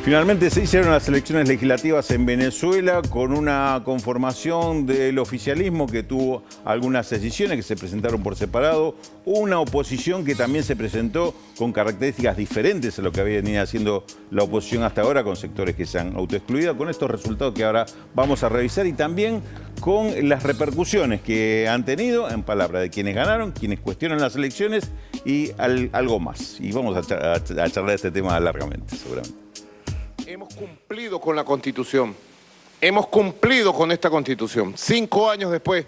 Finalmente se hicieron las elecciones legislativas en Venezuela con una conformación del oficialismo que tuvo algunas decisiones que se presentaron por separado, una oposición que también se presentó con características diferentes a lo que había venido haciendo la oposición hasta ahora, con sectores que se han autoexcluido, con estos resultados que ahora vamos a revisar y también con las repercusiones que han tenido, en palabras de quienes ganaron, quienes cuestionan las elecciones y algo más. Y vamos a charlar de este tema largamente, seguramente. Hemos cumplido con la Constitución, hemos cumplido con esta Constitución. 5 años después,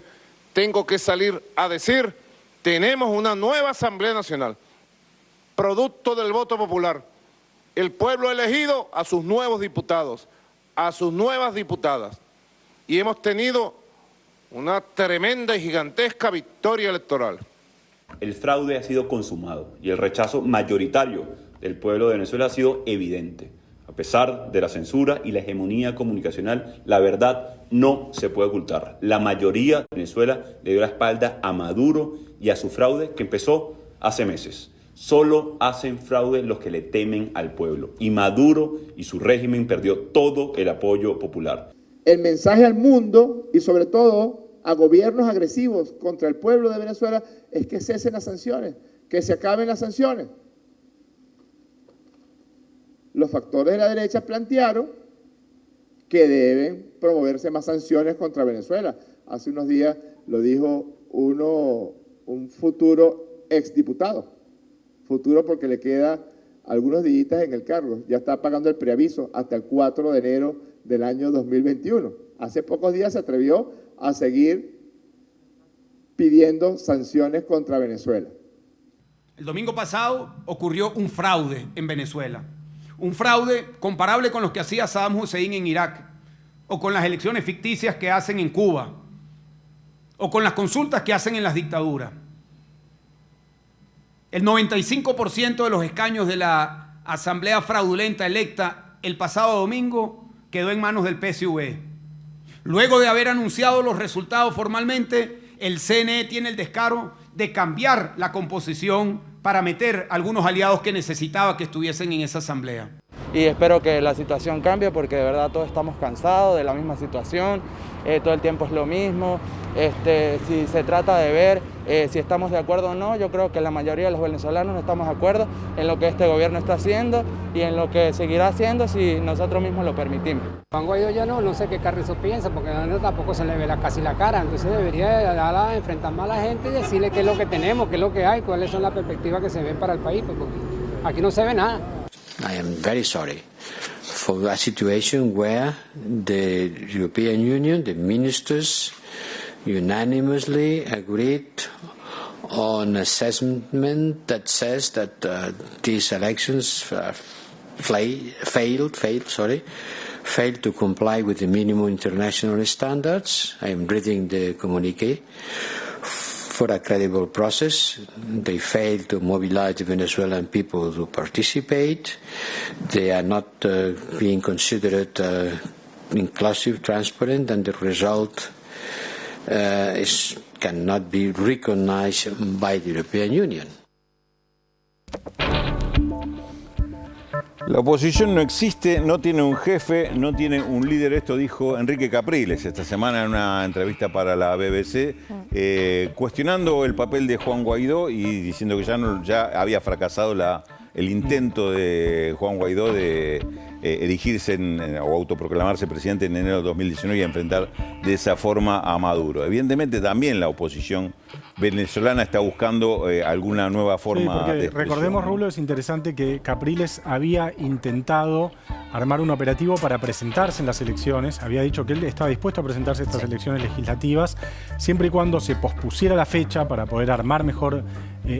tengo que salir a decir, tenemos una nueva Asamblea Nacional, producto del voto popular. El pueblo ha elegido a sus nuevos diputados, a sus nuevas diputadas, y hemos tenido una tremenda y gigantesca victoria electoral. El fraude ha sido consumado y el rechazo mayoritario del pueblo de Venezuela ha sido evidente. A pesar de la censura y la hegemonía comunicacional, la verdad no se puede ocultar. La mayoría de Venezuela le dio la espalda a Maduro y a su fraude que empezó hace meses. Solo hacen fraude los que le temen al pueblo. Y Maduro y su régimen perdió todo el apoyo popular. El mensaje al mundo y sobre todo a gobiernos agresivos contra el pueblo de Venezuela es que cesen las sanciones, que se acaben las sanciones. Los factores de la derecha plantearon que deben promoverse más sanciones contra Venezuela. Hace unos días lo dijo un futuro exdiputado. Futuro porque le queda algunos días en el cargo. Ya está pagando el preaviso hasta el 4 de enero del año 2021. Hace pocos días se atrevió a seguir pidiendo sanciones contra Venezuela. El domingo pasado ocurrió un fraude en Venezuela. Un fraude comparable con los que hacía Saddam Hussein en Irak, o con las elecciones ficticias que hacen en Cuba, o con las consultas que hacen en las dictaduras. El 95% de los escaños de la asamblea fraudulenta electa el pasado domingo quedó en manos del PSUV. Luego de haber anunciado los resultados formalmente, el CNE tiene el descaro de cambiar la composición para meter algunos aliados que necesitaba que estuviesen en esa asamblea. Y espero que la situación cambie porque de verdad todos estamos cansados de la misma situación, todo el tiempo es lo mismo. Si se trata de ver si estamos de acuerdo o no, yo creo que la mayoría de los venezolanos no estamos de acuerdo en lo que este gobierno está haciendo y en lo que seguirá haciendo si nosotros mismos lo permitimos. Juan Guaidó ya no sé qué Carrizo piensa porque tampoco se le ve casi la cara, entonces debería enfrentar más a la gente y decirle qué es lo que tenemos, qué es lo que hay, cuáles son las perspectivas que se ven para el país, porque aquí no se ve nada. I am very sorry for a situation where the European Union, the ministers, unanimously agreed on assessment that says that these elections failed to comply with the minimum international standards. I am reading the communique. For a credible process, they failed to mobilize the Venezuelan people to participate. They are not being considered inclusive, transparent, and the result cannot be recognized by the European Union. La oposición no existe, no tiene un jefe, no tiene un líder. Esto dijo Enrique Capriles esta semana en una entrevista para la BBC, cuestionando el papel de Juan Guaidó y diciendo que ya había fracasado el intento de Juan Guaidó de erigirse o autoproclamarse presidente en enero de 2019 y enfrentar de esa forma a Maduro. Evidentemente también la oposición venezolana está buscando alguna nueva forma de expresión. Recordemos, Rulo, es interesante que Capriles había intentado armar un operativo para presentarse en las elecciones. Había dicho que él estaba dispuesto a presentarse a estas elecciones legislativas siempre y cuando se pospusiera la fecha para poder armar mejor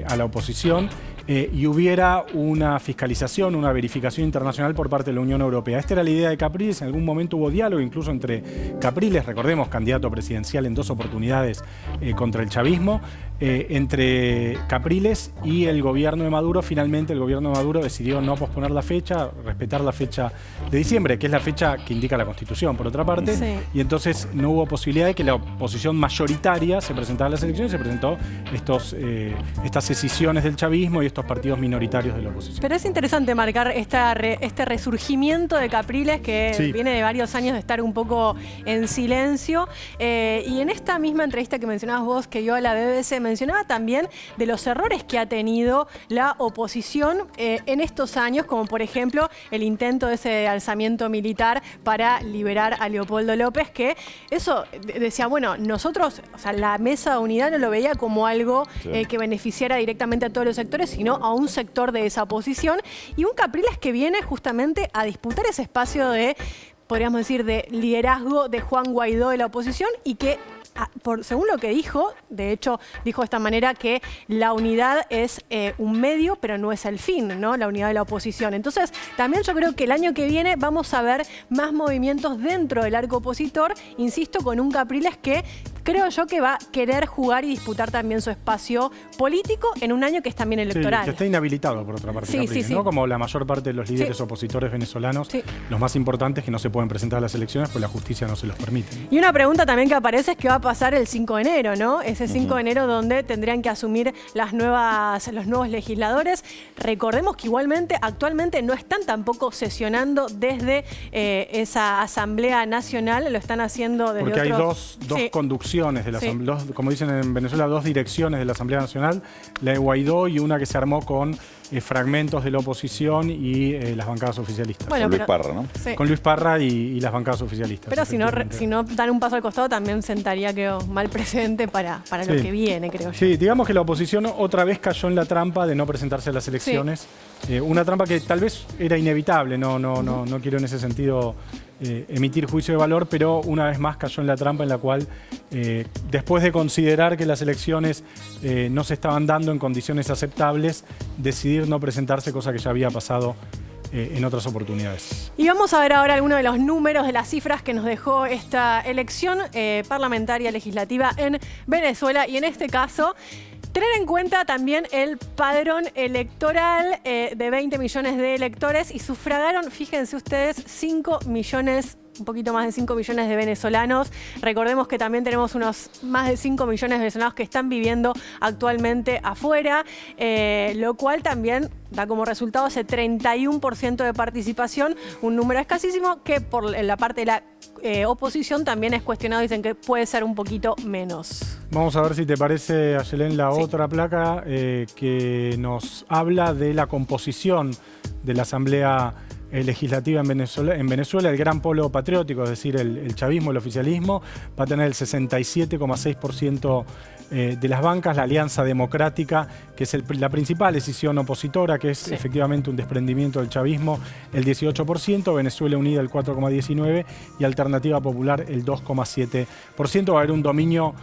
a la oposición y hubiera una fiscalización, una verificación internacional por parte de la Unión Europea. Esta era la idea de Capriles. En algún momento hubo diálogo incluso entre Capriles, recordemos, candidato presidencial en 2 oportunidades contra el chavismo, entre Capriles y el gobierno de Maduro. Finalmente el gobierno de Maduro decidió no posponer la fecha, respetar la fecha de diciembre, que es la fecha que indica la Constitución, por otra parte, Sí. y entonces no hubo posibilidad de que la oposición mayoritaria se presentara a las elecciones, se presentó estas escisiones del chavismo y estos partidos minoritarios de la oposición. Pero es interesante marcar este resurgimiento de Capriles que Sí. viene de varios años de estar un poco en silencio. Y en esta misma entrevista que mencionabas vos, que dio a la BBC, mencionaba también de los errores que ha tenido la oposición en estos años, como por ejemplo el intento de ese alzamiento militar para liberar a Leopoldo López, que eso decía, bueno, nosotros, o sea, la Mesa de Unidad no lo veía como algo que beneficiara directamente a todos los sectores, sino a un sector de esa oposición, y un Capriles que viene justamente a disputar ese espacio de, podríamos decir, de liderazgo de Juan Guaidó de la oposición, y que según lo que dijo, de hecho dijo de esta manera que la unidad es un medio, pero no es el fin, ¿no? La unidad de la oposición. Entonces, también yo creo que el año que viene vamos a ver más movimientos dentro del arco opositor, insisto, con un Capriles que creo yo que va a querer jugar y disputar también su espacio político en un año que es también electoral. Sí, que está inhabilitado, por otra parte, Sí, Capriles, sí, sí. ¿no? Como la mayor parte de los líderes opositores venezolanos, los más importantes, que no se pueden presentar a las elecciones porque la justicia no se los permite. Y una pregunta también que aparece es qué va a pasar el 5 de enero, ¿no? Ese 5 de enero donde tendrían que asumir los nuevos legisladores. Recordemos que igualmente actualmente no están tampoco sesionando desde esa Asamblea Nacional, lo están haciendo desde Porque hay otros... dos conducciones de la Asamblea, como dicen en Venezuela, dos direcciones de la Asamblea Nacional, la de Guaidó y una que se armó con fragmentos de la oposición y las bancadas oficialistas. Bueno, con Luis Parra, ¿no? Sí. Con Luis Parra y las bancadas oficialistas. Pero si no dan un paso al costado también sentaría, creo, mal precedente para lo que viene, creo yo. Sí, digamos que la oposición otra vez cayó en la trampa de no presentarse a las elecciones. Una trampa que tal vez era inevitable, no quiero en ese sentido emitir juicio de valor, pero una vez más cayó en la trampa en la cual, después de considerar que las elecciones no se estaban dando en condiciones aceptables, decidir no presentarse, cosa que ya había pasado en otras oportunidades. Y vamos a ver ahora algunos de los números, de las cifras que nos dejó esta elección parlamentaria legislativa en Venezuela, y en este caso tener en cuenta también el padrón electoral de 20 millones de electores, y sufragaron, fíjense ustedes, 5 millones, un poquito más de 5 millones de venezolanos. Recordemos que también tenemos unos más de 5 millones de venezolanos que están viviendo actualmente afuera, lo cual también da como resultado ese 31% de participación, un número escasísimo que por la parte de la oposición también es cuestionado, dicen que puede ser un poquito menos. Vamos a ver si te parece, Ayelén, la otra placa que nos habla de la composición de la Asamblea Legislativa en Venezuela. El gran polo patriótico, es decir, el chavismo, el oficialismo, va a tener el 67,6% de las bancas. La Alianza Democrática, que es la principal decisión opositora, que es efectivamente un desprendimiento del chavismo, el 18%, Venezuela Unida el 4,19% y Alternativa Popular el 2,7%. Va a haber un dominio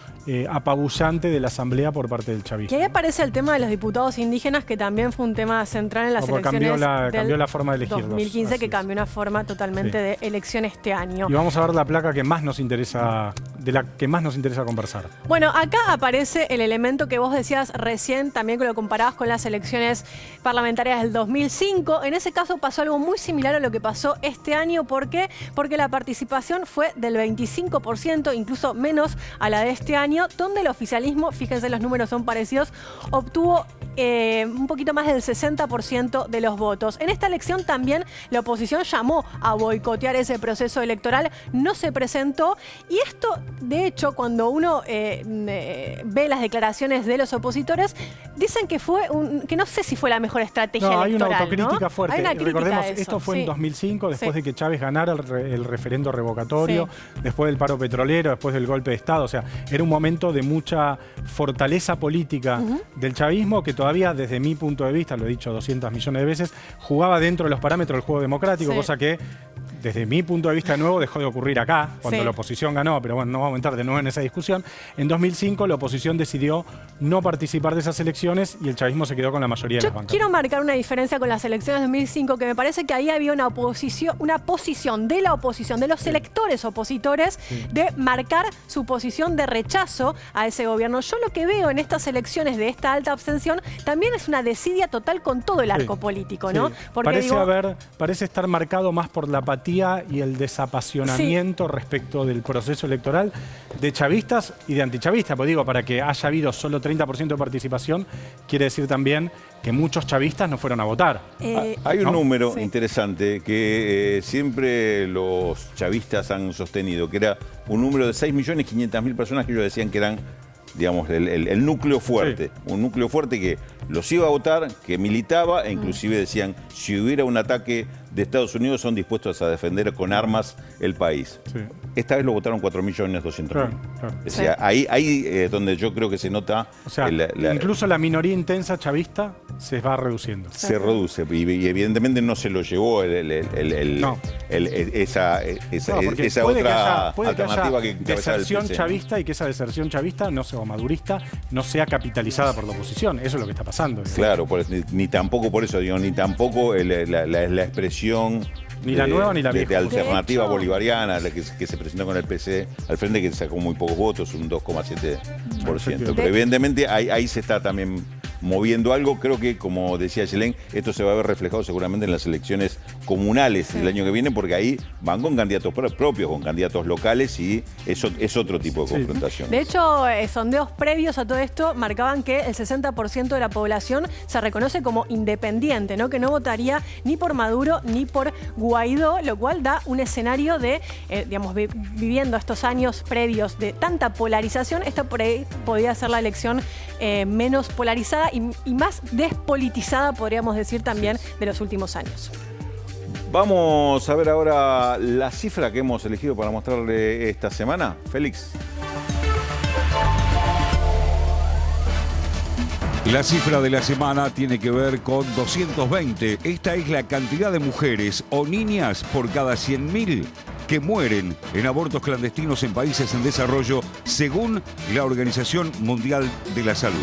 apabullante de la Asamblea por parte del chavismo. Y ahí aparece el tema de los diputados indígenas, que también fue un tema central en las elecciones cambió la forma de elegirlos. 2015, que cambió una forma totalmente de elección este año. Y vamos a ver la placa que más nos interesa, de la que más nos interesa conversar. Bueno, acá aparece el elemento que vos decías recién, también que lo comparabas con las elecciones parlamentarias del 2005. En ese caso pasó algo muy similar a lo que pasó este año. ¿Por qué? Porque la participación fue del 25%, incluso menos a la de este año, donde el oficialismo, fíjense, los números son parecidos, obtuvo un poquito más del 60% de los votos. En esta elección también la oposición llamó a boicotear ese proceso electoral, no se presentó, y esto, de hecho, cuando uno ve las declaraciones de los opositores, dicen que que no sé si fue la mejor estrategia electoral. Hay una autocrítica fuerte. Hay una crítica. Recordemos, a eso. esto fue en 2005, después de que Chávez ganara el referendo revocatorio, después del paro petrolero, después del golpe de Estado. O sea, era un momento de mucha fortaleza política del chavismo, que todavía, desde mi punto de vista, lo he dicho 200 millones de veces, jugaba dentro de los parámetros del juego democrático, cosa que desde mi punto de vista de nuevo, dejó de ocurrir acá, cuando Sí. la oposición ganó, pero bueno, no vamos a entrar de nuevo en esa discusión. En 2005 la oposición decidió no participar de esas elecciones y el chavismo se quedó con la mayoría de Yo las bancadas. quiero marcar una diferencia con las elecciones de 2005, que me parece que ahí había una posición de la oposición, de los electores opositores, de marcar su posición de rechazo a ese gobierno. Yo lo que veo en estas elecciones de esta alta abstención también es una desidia total con todo el arco político, ¿no? Sí. Porque Parece estar marcado más por la apatía y el desapasionamiento respecto del proceso electoral de chavistas y de antichavistas. Pues digo, para que haya habido solo 30% de participación, quiere decir también que muchos chavistas no fueron a votar. Hay un número interesante que siempre los chavistas han sostenido, que era un número de 6.500.000 personas que ellos decían que eran, digamos, el núcleo fuerte. Sí. Un núcleo fuerte que los iba a votar, que militaba, e inclusive decían, si hubiera un ataque de Estados Unidos, son dispuestos a defender con armas el país. Sí. Esta vez lo votaron 4.200.000. Claro. O sea, ahí es donde yo creo que se nota... O sea, incluso la minoría intensa chavista se va reduciendo. Se reduce, y evidentemente no se lo llevó esa otra alternativa que deserción chavista, y que esa deserción chavista o madurista no sea capitalizada por la oposición. Eso es lo que está pasando. Claro, ni tampoco por eso, digo, ni tampoco la expresión ni la nueva ni la vieja. De alternativa bolivariana, la que se presentó con el PC al frente, que sacó muy pocos votos, un 2,7%. Pero evidentemente ahí se está también moviendo algo. Creo que, como decía Yelén, esto se va a ver reflejado seguramente en las elecciones comunales el año que viene, porque ahí van con candidatos propios, con candidatos locales, y eso es otro tipo de confrontación. De hecho, sondeos previos a todo esto marcaban que el 60% de la población se reconoce como independiente, ¿no? Que no votaría ni por Maduro ni por Guaidó, lo cual da un escenario de, digamos, viviendo estos años previos de tanta polarización, esta por ahí podría ser la elección menos polarizada y más despolitizada, podríamos decir también, de los últimos años. Vamos a ver ahora la cifra que hemos elegido para mostrarle esta semana. Félix. La cifra de la semana tiene que ver con 220. Esta es la cantidad de mujeres o niñas por cada 100.000 que mueren en abortos clandestinos en países en desarrollo, según la Organización Mundial de la Salud.